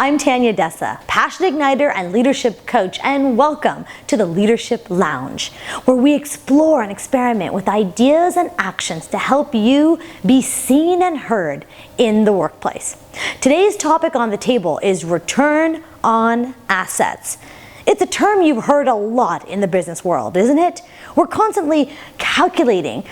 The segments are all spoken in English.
I'm Tanya Dessa, passion igniter and leadership coach, and welcome to the Leadership Lounge, where we explore and experiment with ideas and actions to help you be seen and heard in the workplace. Today's topic on the table is return on assets. It's a term you've heard a lot in the business world, isn't it? We're constantly calculating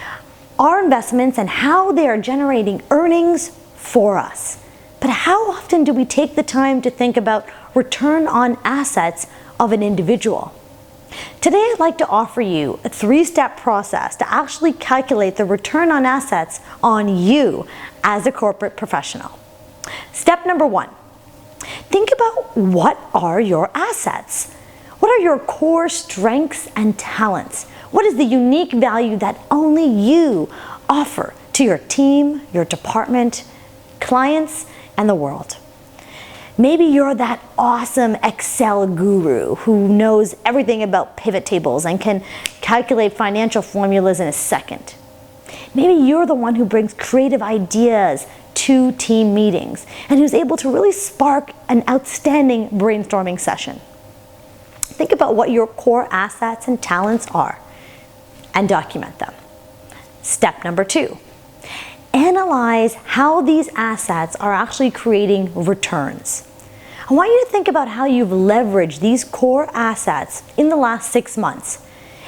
our investments and how they are generating earnings for us. But how often do we take the time to think about return on assets of an individual? Today, I'd like to offer you a 3-step process to actually calculate the return on assets on you as a corporate professional. Step number 1, think about what are your assets? What are your core strengths and talents? What is the unique value that only you offer to your team, your department, clients, and the world? Maybe you're that awesome Excel guru who knows everything about pivot tables and can calculate financial formulas in a second. Maybe you're the one who brings creative ideas to team meetings and who's able to really spark an outstanding brainstorming session. Think about what your core assets and talents are and document them. Step number 2. Analyze how these assets are actually creating returns. I want you to think about how you've leveraged these core assets in the last 6 months,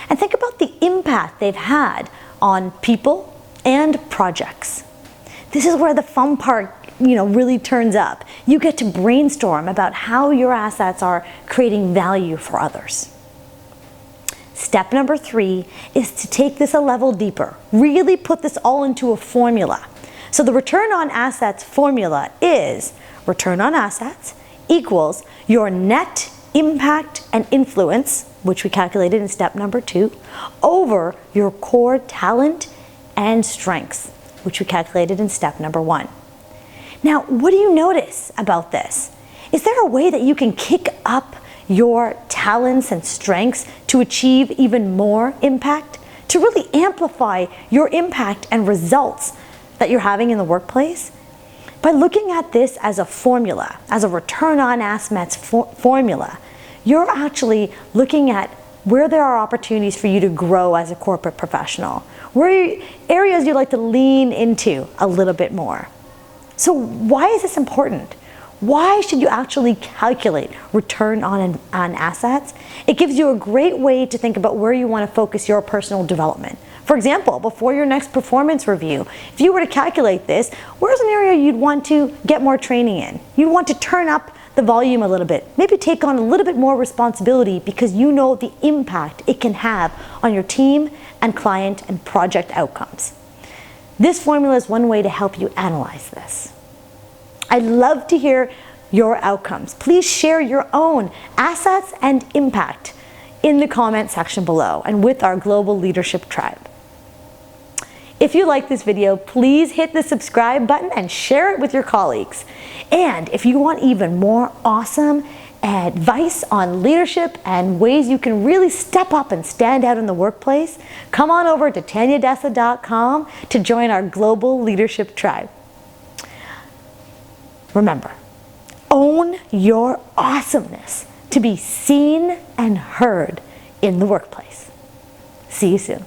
and think about the impact they've had on people and projects. This is where the fun part, really turns up. You get to brainstorm about how your assets are creating value for others. Step number 3 is to take this a level deeper. Really put this all into a formula. So the return on assets formula is return on assets equals your net impact and influence, which we calculated in step number 2, over your core talent and strengths, which we calculated in step number 1. Now, what do you notice about this? Is there a way that you can kick up your talents and strengths to achieve even more impact, to really amplify your impact and results that you're having in the workplace? By looking at this as a formula, as a return on assets formula, you're actually looking at where there are opportunities for you to grow as a corporate professional, where areas you'd like to lean into a little bit more. So why is this important? Why should you actually calculate return on assets? It gives you a great way to think about where you want to focus your personal development. For example, before your next performance review, if you were to calculate this, where's an area you'd want to get more training in? You'd want to turn up the volume a little bit, maybe take on a little bit more responsibility because you know the impact it can have on your team and client and project outcomes. This formula is one way to help you analyze this. I'd love to hear your outcomes. Please share your own assets and impact in the comment section below and with our global leadership tribe. If you like this video, please hit the subscribe button and share it with your colleagues. And if you want even more awesome advice on leadership and ways you can really step up and stand out in the workplace, come on over to tanyadessa.com to join our global leadership tribe. Remember, own your awesomeness to be seen and heard in the workplace. See you soon.